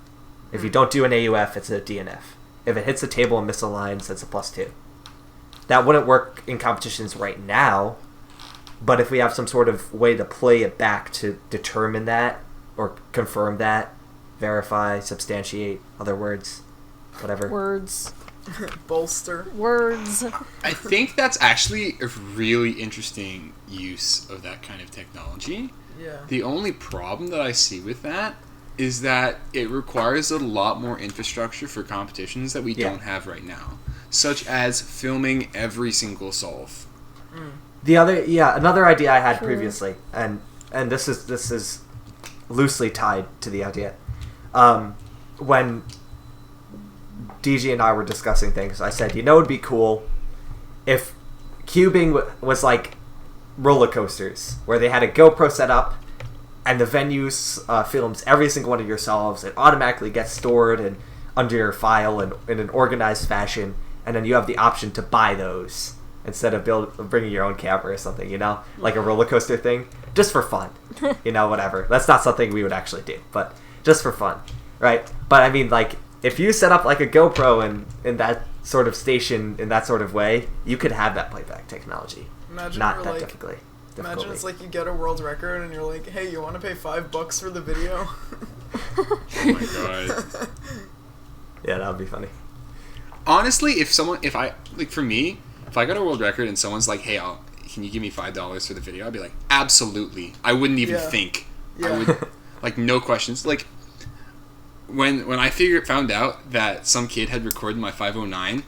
If you don't do an AUF, it's a DNF. If it hits a table and misaligns, it's a +2. That wouldn't work in competitions right now, but if we have some sort of way to play it back to determine that, or confirm that, verify, substantiate, other words, whatever. Words. Bolster. Words. I think that's actually a really interesting use of that kind of technology. Yeah. The only problem that I see with that is that it requires a lot more infrastructure for competitions that we don't have right now, such as filming every single solve. Another idea I had previously, and this is loosely tied to the idea. When DG and I were discussing things, I said, it'd be cool if cubing was like roller coasters, where they had a GoPro set up, and the venue films every single one of your solves. It automatically gets stored and under your file and in an organized fashion, and then you have the option to buy those instead of bringing your own camera or something, like a roller coaster thing, just for fun, whatever. That's not something we would actually do, but just for fun, right? But I mean, like, if you set up like a GoPro in that sort of station in that sort of way, you could have that playback technology. Imagine not that difficultly. Imagine it's like you get a world record and you're like, hey, you want to pay $5 for the video? Oh my god. Yeah, that would be funny. Honestly, for me, if I got a world record and someone's like, hey, can you give me $5 for the video? I'd be like, absolutely. I wouldn't even think. Yeah. I would, like, no questions. Like, when I found out that some kid had recorded my 509,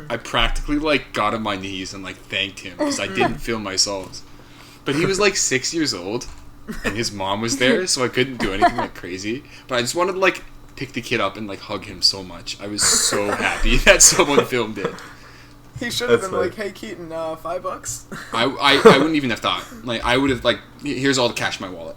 I practically, like, got on my knees and, like, thanked him because I didn't film my solves. But he was, like, 6 years old, and his mom was there, so I couldn't do anything, like, crazy. But I just wanted to, like, pick the kid up and, like, hug him so much. I was so happy that someone filmed it. He should have been like, hey, Keaton, $5? I wouldn't even have thought. Like, I would have, like, here's all the cash in my wallet.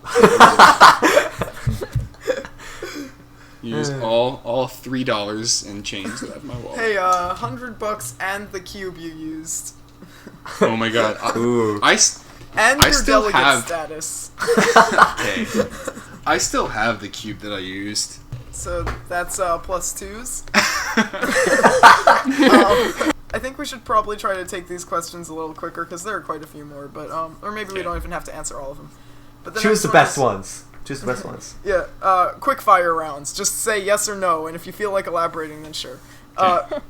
Use all $3 and change that I have in my wallet. Hey, $100 and the cube you used. Oh my god. And your still delegate have status. Okay. I still have the cube that I used. So that's +2s. I think we should probably try to take these questions a little quicker because there are quite a few more, but or maybe we don't even have to answer all of them. But Choose the best ones. Choose the best ones. Yeah, quick fire rounds. Just say yes or no, and if you feel like elaborating, then sure.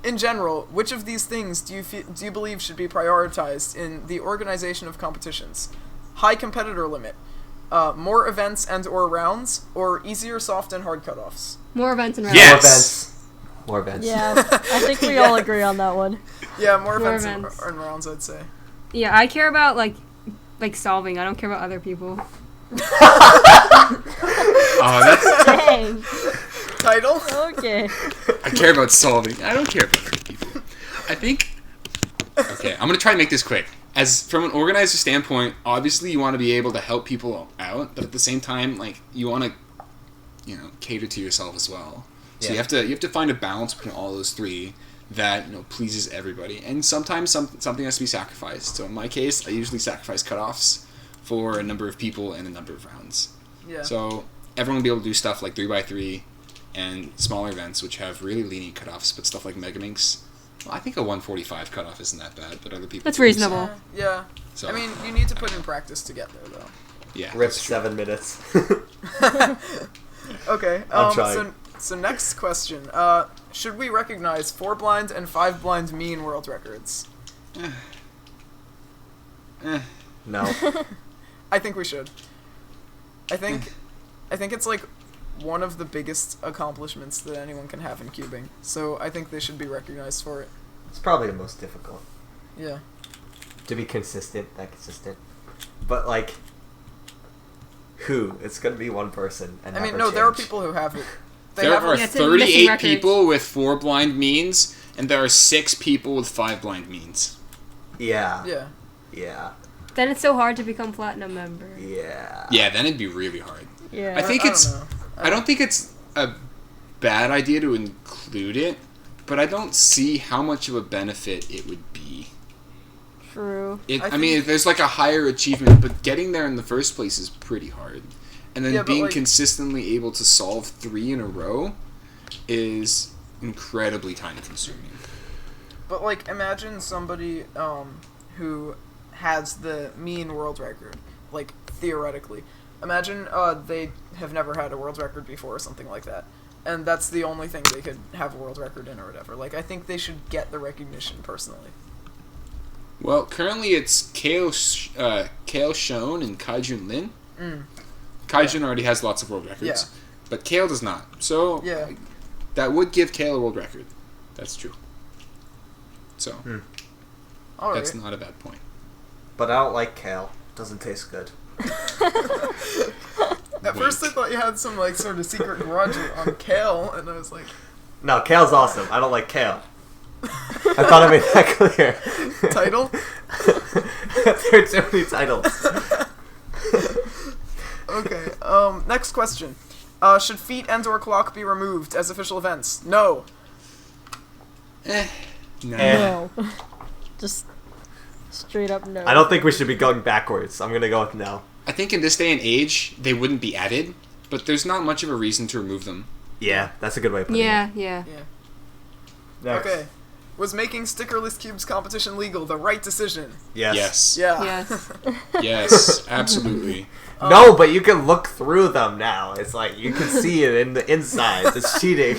In general, which of these things do you believe should be prioritized in the organization of competitions? High competitor limit, more events and/or rounds, or easier soft and hard cutoffs? More events and rounds. Yes! More events. Yeah, I think we all agree on that one. Yeah, more events. And rounds, I'd say. Yeah, I care about like solving. I don't care about other people. Oh, that's... Dang. Title? Okay. I care about solving. I don't care about other people. I think... Okay, I'm going to try and make this quick. As from an organizer standpoint, obviously you want to be able to help people out, but at the same time, like, you want to, cater to yourself as well. So you have to find a balance between all those three that pleases everybody. And sometimes something has to be sacrificed. So in my case, I usually sacrifice cutoffs for a number of people and a number of rounds. Yeah. So everyone will be able to do stuff like 3x3 and smaller events which have really lenient cutoffs, but stuff like Megaminx, well, I think a 145 cutoff isn't that bad, but other people... That's reasonable. Yeah. So, I mean, you need to put in practice to get there, though. Yeah. Rip 7 minutes. Okay. I'm trying. So next question. Should we recognize 4 blind and 5 blind mean world records? No. I think we should. I think it's like one of the biggest accomplishments that anyone can have in cubing. So I think they should be recognized for it. It's probably the most difficult. Yeah. To be consistent. But, like, who? It's going to be one person. And I mean, never no, there are change. people who have it. There are Yeah, it's a missing 38 record. people with 4 blind means, and there are 6 people with 5 blind means. Yeah. Yeah. Yeah. Then it's so hard to become platinum member. Yeah. Yeah, then it'd be really hard. Yeah. I think don't it's... know. I don't think it's a bad idea to include it, but I don't see how much of a benefit it would be. True. I mean, there's like a higher achievement, but getting there in the first place is pretty hard. And then being consistently able to solve 3 in a row is incredibly time consuming. But like, imagine somebody who has the mean world record, like theoretically. Imagine they have never had a world record before or something like that, and that's the only thing they could have a world record in or whatever. Like, I think they should get the recognition personally. Well, currently it's Kale Shone and Kaijun Lin. Kaijun already has lots of world records, but Kale does not. So that would give Kale a world record. That's true. So that's not a bad point. But I don't like kale. Doesn't taste good. At first I thought you had some like sort of secret grudge on kale, and I was like, no, kale's awesome. I don't like kale. I thought I made that clear. Title? There are too many titles. Okay, next question. Should feet and/or clock be removed as official events? No. No. Just straight up no. I don't think we should be going backwards. I'm gonna go with no. I think in this day and age, they wouldn't be added, but there's not much of a reason to remove them. Yeah, that's a good way of putting it. Yeah. Next. Okay. Was making stickerless cubes competition legal the right decision? Yes. Yeah. Yes. Yes, absolutely. No, but you can look through them now. It's like you can see it in the insides. It's cheating.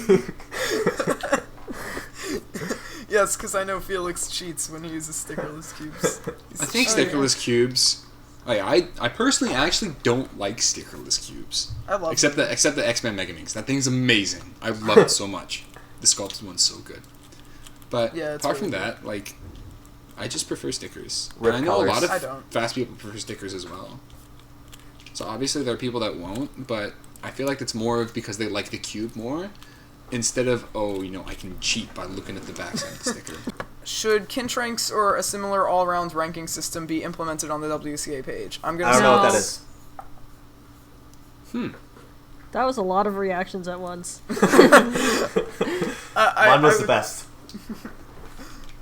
Yes, because I know Felix cheats when he uses stickerless cubes. I think stickerless cubes. I personally actually don't like stickerless cubes. I love except them. the X-Men Megaminx. That thing's amazing. I love it so much. The sculpted one's so good. But apart from that, like, I just prefer stickers. Rip and I know colors. a lot I of don't. fast people prefer stickers as well. So obviously there are people that won't, but I feel like it's more of because they like the cube more, instead of, I can cheat by looking at the backside of the sticker. Should Kinch ranks or a similar all-round ranking system be implemented on the WCA page? I'm I gonna don't say know what No. that is. That was a lot of reactions at once. Mine was the best.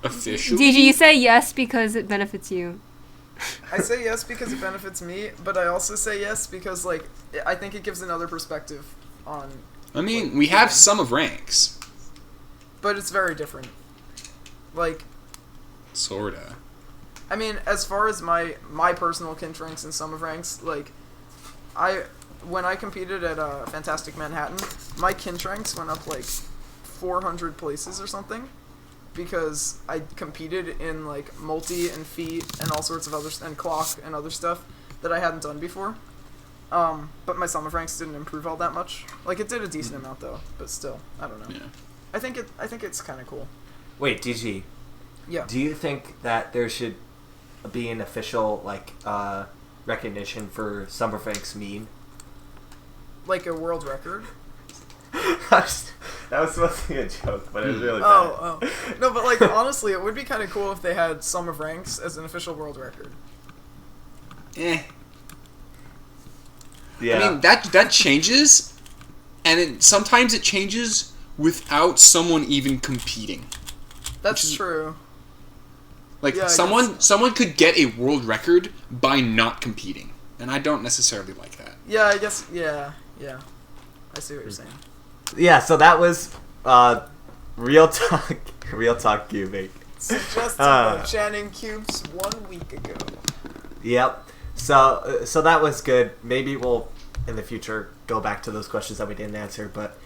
Officially? DG, you say yes because it benefits you. I say yes because it benefits me, but I also say yes because, like, I think it gives another perspective on... I mean, we have some of ranks. But it's very different. Like... Sorta. I mean, as far as my personal Kinch ranks and sum of ranks, like, when I competed at Fantastic Manhattan, my Kinch ranks went up, like, 400 places or something, because I competed in, like, multi and feet and all sorts of other, and clock and other stuff that I hadn't done before. But my sum of ranks didn't improve all that much. Like, it did a decent amount, though, but still, I don't know. Yeah. I think it's kind of cool. Wait, DG. Yeah. Do you think that there should be an official, like, recognition for Summer Frank's mean? Like a world record? That was supposed to be a joke, but it was really bad. Oh. No, but, like, honestly, it would be kind of cool if they had sum of ranks as an official world record. Yeah. Yeah. I mean, that changes, and sometimes it changes without someone even competing. That's true. Like, Yeah, I someone could get a world record by not competing, and I don't necessarily like that. Yeah, I guess, yeah. I see what you're saying. Yeah, so that was real talk cubing. Suggested by Channing Cubes 1 week ago. Yep. So that was good. Maybe we'll in the future go back to those questions that we didn't answer, but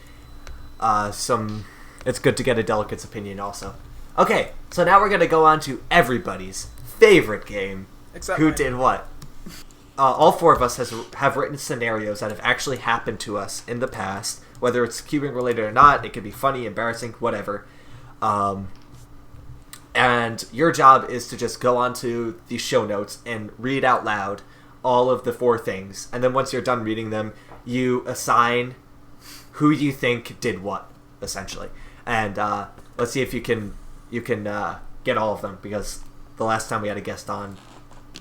it's good to get a delegate's opinion also. Okay, so now we're gonna go on to everybody's favorite game. Except Who mine. did what? All four of us have written scenarios that have actually happened to us in the past, whether it's cubing related or not. It could be funny, embarrassing, whatever. And your job is to just go onto the show notes and read out loud all of the four things. And then once you're done reading them, you assign who you think did what, essentially. And let's see if you can get all of them, because the last time we had a guest on,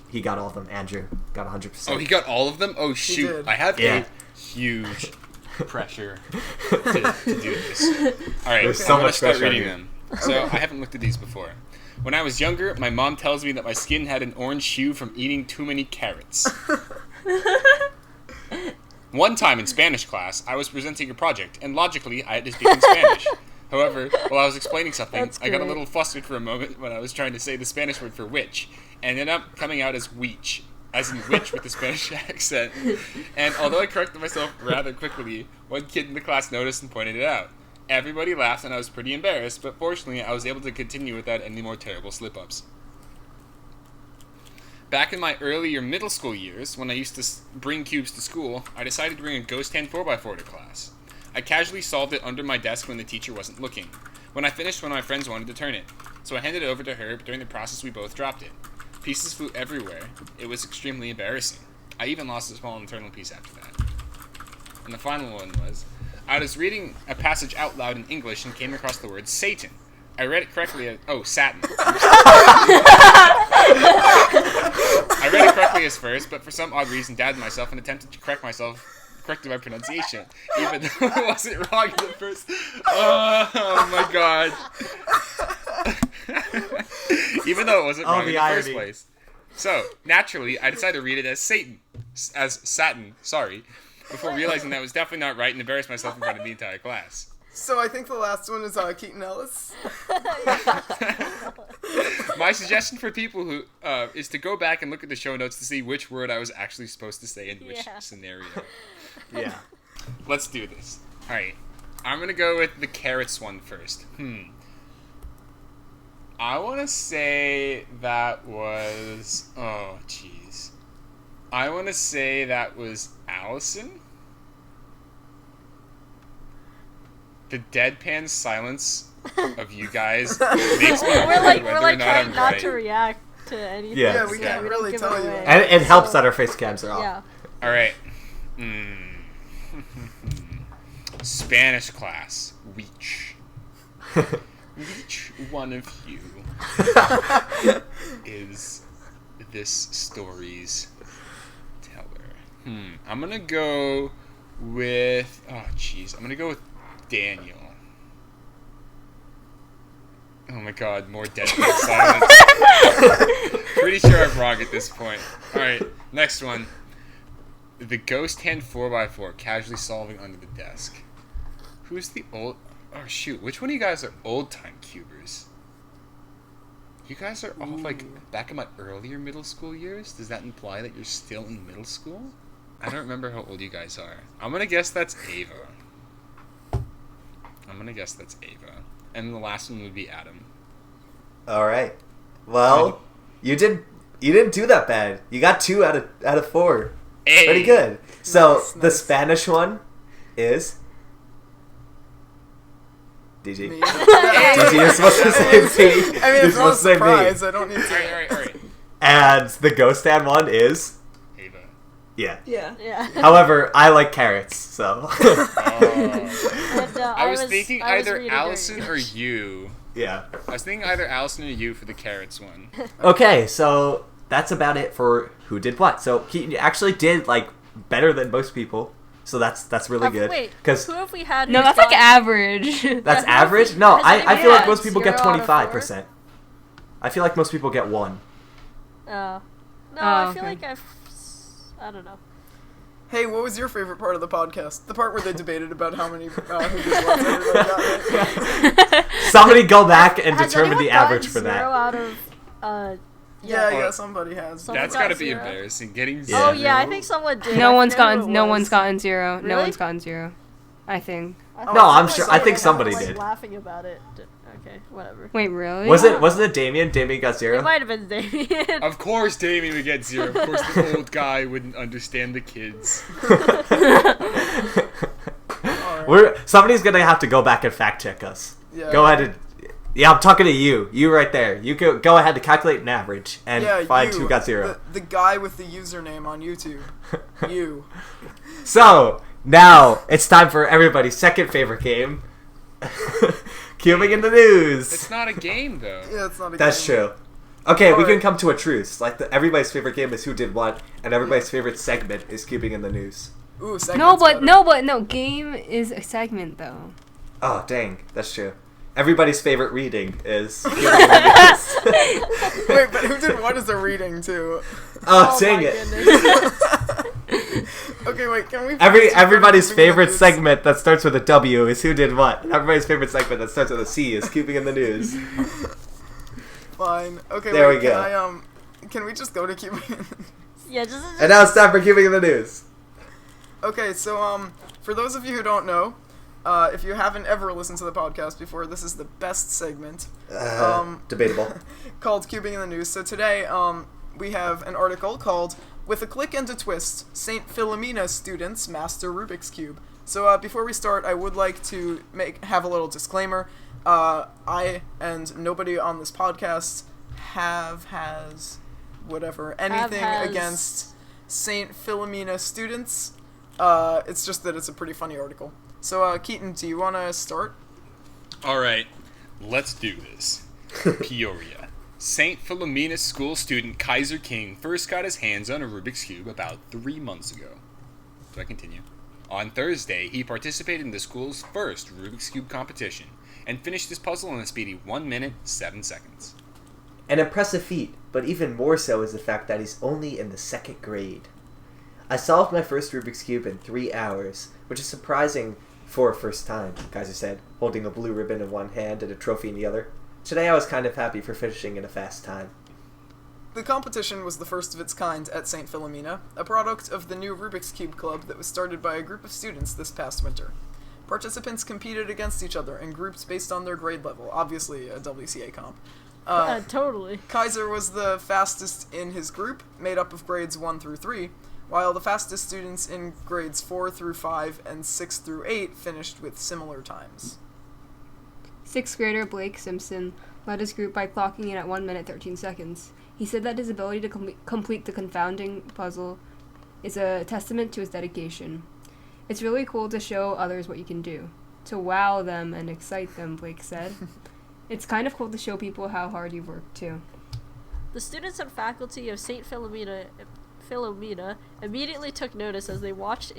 he got all of them. Andrew got 100%. Oh, he got all of them? Oh, shoot. did. I have Yeah. a huge pressure to do this. Alright, There's I'm so going to much start pressure on reading you. them. So, I haven't looked at these before. When I was younger, my mom tells me that my skin had an orange hue from eating too many carrots. One time in Spanish class, I was presenting a project, and logically, I had to speak in Spanish. However, while I was explaining something, I got a little flustered for a moment when I was trying to say the Spanish word for witch, and ended up coming out as weech, as in witch with a Spanish accent. And although I corrected myself rather quickly, one kid in the class noticed and pointed it out. Everybody laughed, and I was pretty embarrassed, but fortunately, I was able to continue without any more terrible slip-ups. Back in my earlier middle school years, when I used to bring cubes to school, I decided to bring a ghost hand 4x4 to class. I casually solved it under my desk when the teacher wasn't looking. When I finished, one of my friends wanted to turn it, so I handed it over to her, but during the process we both dropped it. Pieces flew everywhere. It was extremely embarrassing. I even lost a small internal piece after that. And the final one was, I was reading a passage out loud in English and came across the word Satan. I read it correctly as... Oh, Satin. I read it correctly as first, but for some odd reason, doubted myself and attempted to corrected my pronunciation, even though it wasn't wrong at the first. Oh my god. Even though it wasn't wrong in the first place. So, naturally, I decided to read it as Satin, before realizing that was definitely not right and embarrassed myself in front of the entire class. So I think the last one is Keaton Ellis. My suggestion for people who is to go back and look at the show notes to see which word I was actually supposed to say in which scenario. Yeah. Let's do this. Alright. I'm going to go with the carrots one first. I want to say that was... Oh, jeez. I want to say that was Allison. The deadpan silence of you guys makes me wonder we're like trying not to react to anything. Yeah, we can't really tell you. And it helps that our face cams are off. Yeah. Alright. Spanish class. Which one of you is this story's teller? I'm gonna go with... Oh, jeez. I'm gonna go with Daniel. Oh my god, more deadpan silence. Pretty sure I'm wrong at this point. Alright, next one. The ghost hand 4x4 casually solving under the desk. Who's the old... Oh shoot, which one of you guys are old-time cubers? You guys are all like back in my earlier middle school years? Does that imply that you're still in middle school? I don't remember how old you guys are. I'm gonna guess that's Ava. And the last one would be Adam. All right. Well, you didn't do that bad. You got 2 out of 4. Hey. Pretty good. So Nice. the Spanish one is DG. Me. DG, you're supposed to say me. I mean, You're it's not a supposed to say me. surprise. I don't need to. Alright. And the ghost hand one is Ava. yeah. Yeah. However, I like carrots, so And, I was thinking I was either reading Allison during- or you. yeah. I was thinking either Allison or you for the carrots one. Okay, so that's about it for who did what. So Keaton, you actually did like better than most people. So that's really good. Wait, Because who have we had? No, who's that's like gotten- average. that's Yeah, average. No, has I anybody feel like gotten most people get 0 out of 25%. I feel like most people get 1. No, Oh, I feel okay. like I don't know. Hey, what was your favorite part of the podcast? The part where they debated about how many who just loves everybody got right? Somebody go back and Has determine anyone the average gotten for 0 that. out of Yeah, somebody has. Someone That's got gotta be 0. embarrassing. Getting Yeah. 0. Oh yeah, I think someone did. No I one's forget who gotten. it No was. one's gotten 0. No Really? one's gotten 0. I think. I No, thought I'm someone sure- said I think it, somebody was, like, did. laughing about it. Okay, whatever. Wait, really? Wasn't it Damien? Damien got It 0? might have been Damien. Of course Damien would get 0. Of course the old guy wouldn't understand the kids. Somebody's gonna have to go back and fact check us. Yeah. Go ahead and... Yeah, I'm talking to you. You right there. You go ahead to calculate an average and find you, who got 0. The guy with the username on YouTube. You. So, now, it's time for everybody's second favorite game. Cubing in the news. It's not a game though. Yeah, it's not a That's game. true. Okay, we can Alright. come to a truce. Like, everybody's favorite game is who did what, and everybody's favorite segment is cubing in the news. Ooh, No, segment's but better. no. Game is a segment though. Oh, dang. That's true. Everybody's favorite reading is cubing in the news. Wait, but who did what as a reading too? Oh, dang my it. goodness. Okay, wait, can we... Everybody's Keeping in the favorite News? segment that starts with a W is who did what. Everybody's favorite segment that starts with a C is Keeping in the News. Fine. Okay, There wait, we go. Can we just go to Keeping in the News? Yeah, just And now it's time for Keeping in the News. Okay, so, for those of you who don't know, if you haven't ever listened to the podcast before, this is the best segment. Debatable. Called Cubing in the News. So today, we have an article called "With a Click and a Twist, St. Philomena Students Master Rubik's Cube." So before we start, I would like to have a little disclaimer. I and nobody on this podcast has anything has. against St. Philomena students. It's just that it's a pretty funny article. So Keaton, do you want to start? All right, let's do this. Peoria. St. Philomena school student Kaiser King first got his hands on a Rubik's Cube about 3 months ago. Do I continue? On Thursday, he participated in the school's first Rubik's Cube competition and finished his puzzle in a speedy 1 minute, 7 seconds. An impressive feat, but even more so is the fact that he's only in the 2nd grade. I solved my first Rubik's Cube in 3 hours, which is surprising for a first time, Kaiser said, holding a blue ribbon in one hand and a trophy in the other. Today I was kind of happy for finishing in a fast time. The competition was the first of its kind at St. Philomena, a product of the new Rubik's Cube Club that was started by a group of students this past winter. Participants competed against each other in groups based on their grade level, obviously a WCA comp. totally. Kaiser was the fastest in his group, made up of grades 1 through 3, while the fastest students in grades 4 through 5 and 6 through 8 finished with similar times. 6th grader Blake Simpson led his group by clocking in at 1 minute 13 seconds. He said that his ability to complete the confounding puzzle is a testament to his dedication. It's really cool to show others what you can do. To wow them and excite them, Blake said. It's kind of cool to show people how hard you've worked, too. The students and faculty of St. Philomena immediately took notice as they watched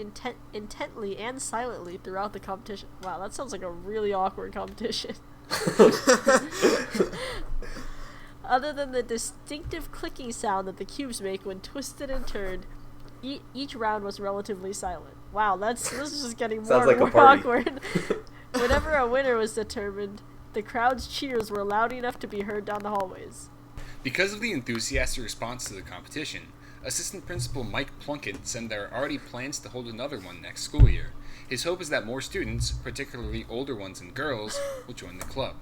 intently and silently throughout the competition. Wow, that sounds like a really awkward competition. Other than the distinctive clicking sound that the cubes make when twisted and turned, each round was relatively silent. Wow, this is just getting more and more awkward. Whenever a winner was determined, the crowd's cheers were loud enough to be heard down the hallways. Because of the enthusiastic response to the competition, Assistant Principal Mike Plunkett said there are already plans to hold another one next school year. His hope is that more students, particularly older ones and girls, will join the club.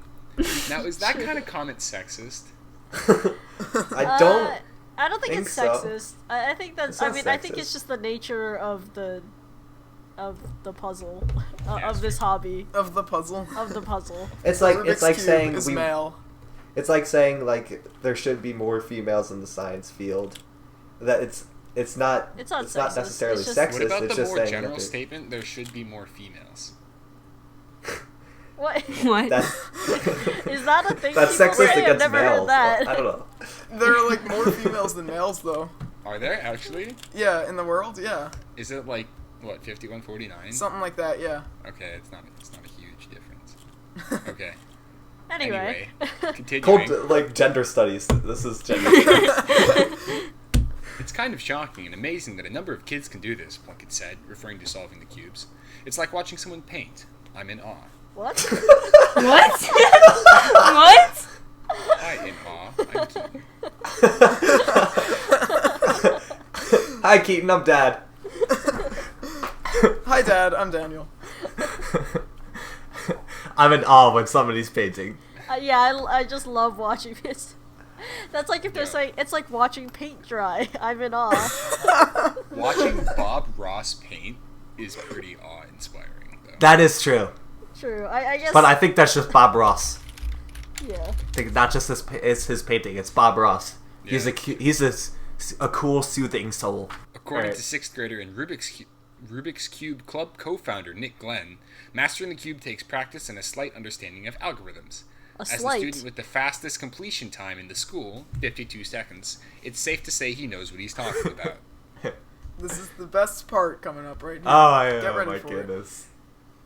Now, is that kind of comment sexist? I don't think it's so. sexist. I think that's. I mean, I think it's just the nature of the puzzle of this hobby Of the puzzle. of the puzzle. It's like Rubik's Cube saying is male. It's like saying like there should be more females in the science field. That it's not sexist. necessarily It's just- sexist. What about it's the just more saying general that statement, there should be more females? What? What? that's Is that a thing? that's people sexist say? I've against never males. heard that. I don't know. There are like more females than males, though. Are there, actually? Yeah, in the world, yeah. Is it like, what, 51-49? Something like that, yeah. Okay, it's not a huge difference. Okay. Anyway. Continuing. Called like gender studies. This is gender studies. It's kind of shocking and amazing that a number of kids can do this, Plunkett said, referring to solving the cubes. It's like watching someone paint. I'm in awe. What? What? What? Hi, in awe. I'm Keaton. Hi, Keaton. I'm Dad. Hi, Dad. I'm Daniel. I'm in awe when somebody's painting. Yeah, I just love watching this. That's like if they're Yeah. saying, it's like watching paint dry. I'm in awe. Watching Bob Ross paint is pretty awe-inspiring, though. That is true. True. I guess. But I think that's just Bob Ross. Yeah. I think not just his painting. It's Bob Ross. He's Yeah. he's a cool, soothing soul. According Alright. to 6th grader and Rubik's Cube Club co-founder Nick Glenn, mastering the cube takes practice and a slight understanding of algorithms. As the student with the fastest completion time in the school, 52 seconds, it's safe to say he knows what he's talking about. This is the best part coming up right now. Oh, yeah, Get ready my for goodness.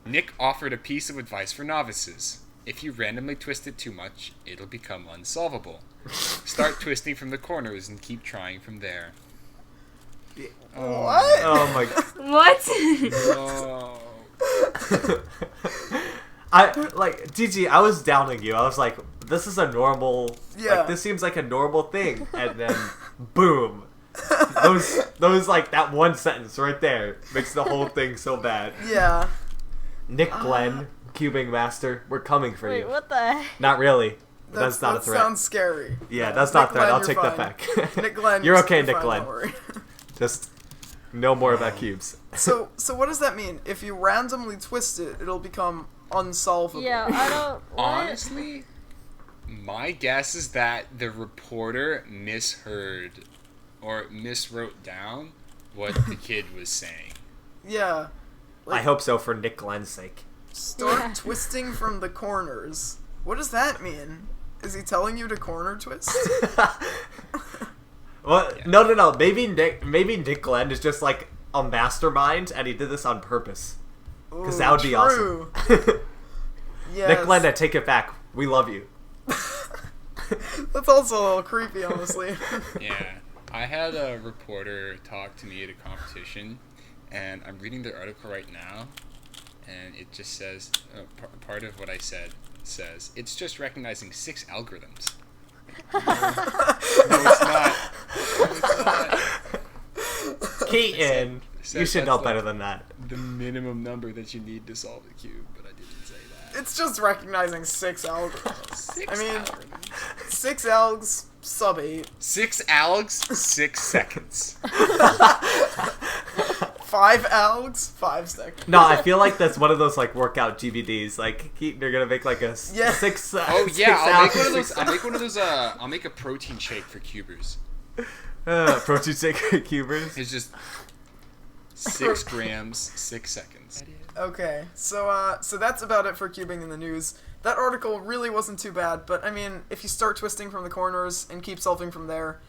Nick offered a piece of advice for novices. If you randomly twist it too much, it'll become unsolvable. Start twisting from the corners and keep trying from there. What? Oh my. What? No. DG, I was downing you. I was like, this is a normal. Yeah. Like, this seems like a normal thing, and then, boom. Those like that one sentence right there makes the whole thing so bad. Yeah. Nick Glenn, cubing master, we're coming for Wait, you. what the heck? Not really. That's not a threat. That sounds scary. Yeah, that's not a threat. Glenn, I'll you're take that fine. back. Nick Glenn, You're okay, Nick fine, Glenn. don't worry. Just no more about cubes. So what does that mean? If you randomly twist it, it'll become unsolvable. Yeah, I don't. What? Honestly, my guess is that the reporter misheard or miswrote down what the kid was saying. Yeah. I hope so for Nick Glenn's sake. Start twisting from the corners. What does that mean? Is he telling you to corner twist? Well, Yeah. no. Maybe Nick Glenn is just like a mastermind, and he did this on purpose. Because that would be true. awesome. Yes. Nick Glenn, I take it back. We love you. That's also a little creepy, honestly. Yeah. I had a reporter talk to me at a competition, and I'm reading their article right now, and it just says, part of what I said says, it's just recognizing 6 algorithms. No, it's not. No, it's not. Keaton, Said you should that's know like better than that. The minimum number that you need to solve the cube, but I didn't say that. It's just recognizing 6 algorithms. 6 I mean, algorithms. 6 algs, sub 8. 6 algs, 6 seconds. 5 algs, 5 seconds. No, I feel like that's one of those like workout DVDs. Like Keaton, you're gonna make like a Yeah. 6. Oh 6 yeah, I'll make ounce, one of those. 6 I'll make one of those. I'll make a protein shake for cubers. protein shake cubers. It's just 6 grams, 6 seconds. Okay, so that's about it for cubing in the news. That article really wasn't too bad, but I mean, if you start twisting from the corners and keep solving from there,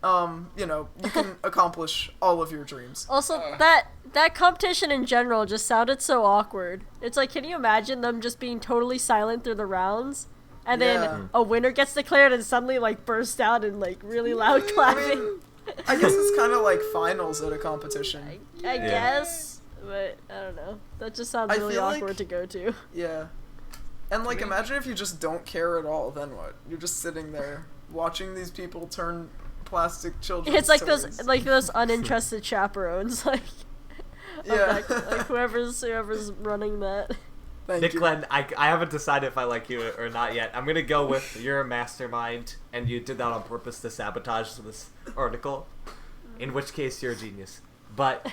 you can accomplish all of your dreams. Also, that competition in general just sounded so awkward. It's like, can you imagine them just being totally silent through the rounds? And Yeah. then a winner gets declared and suddenly, like, bursts out in, like, really loud clapping. I guess it's kind of like finals at a competition. I guess, but I don't know. That just sounds I really feel awkward like- to go to. Yeah. And, like, imagine if you just don't care at all, then what? You're just sitting there watching these people turn plastic children. It's like those uninterested chaperones, like, Yeah. of that, like whoever's running that. Thank Nick you. Glenn, I haven't decided if I like you or not yet. I'm gonna go with you're a mastermind, and you did that on purpose to sabotage this article. In which case, you're a genius. But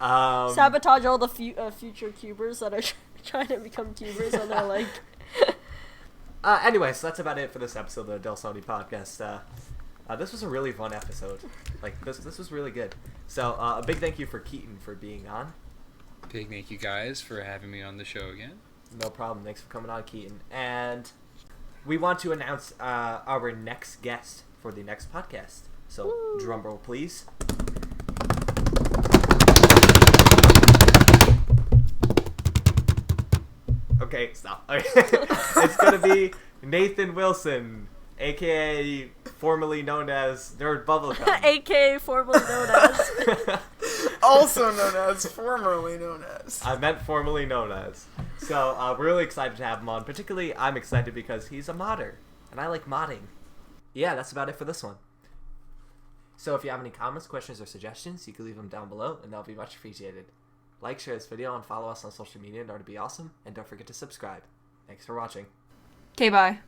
Sabotage all the future cubers that are trying to become cubers, and they're like. Anyway, so that's about it for this episode of the Dlsone podcast. This was a really fun episode. Like this was really good. So a big thank you for Keaton for being on. Big thank you guys for having me on the show again. No problem. Thanks for coming on, Keaton. And we want to announce our next guest for the next podcast. So drum roll, please. Okay, stop. Okay. It's gonna be Nathan Wilson, aka formerly known as Nerd Bubblegum. AKA formerly known as. Also known as, formerly known as. I meant formerly known as. So we're really excited to have him on. Particularly, I'm excited because he's a modder, and I like modding. Yeah, that's about it for this one. So if you have any comments, questions, or suggestions, you can leave them down below, and that'll be much appreciated. Like, share this video, and follow us on social media in order to be awesome. And don't forget to subscribe. Thanks for watching. Okay, bye.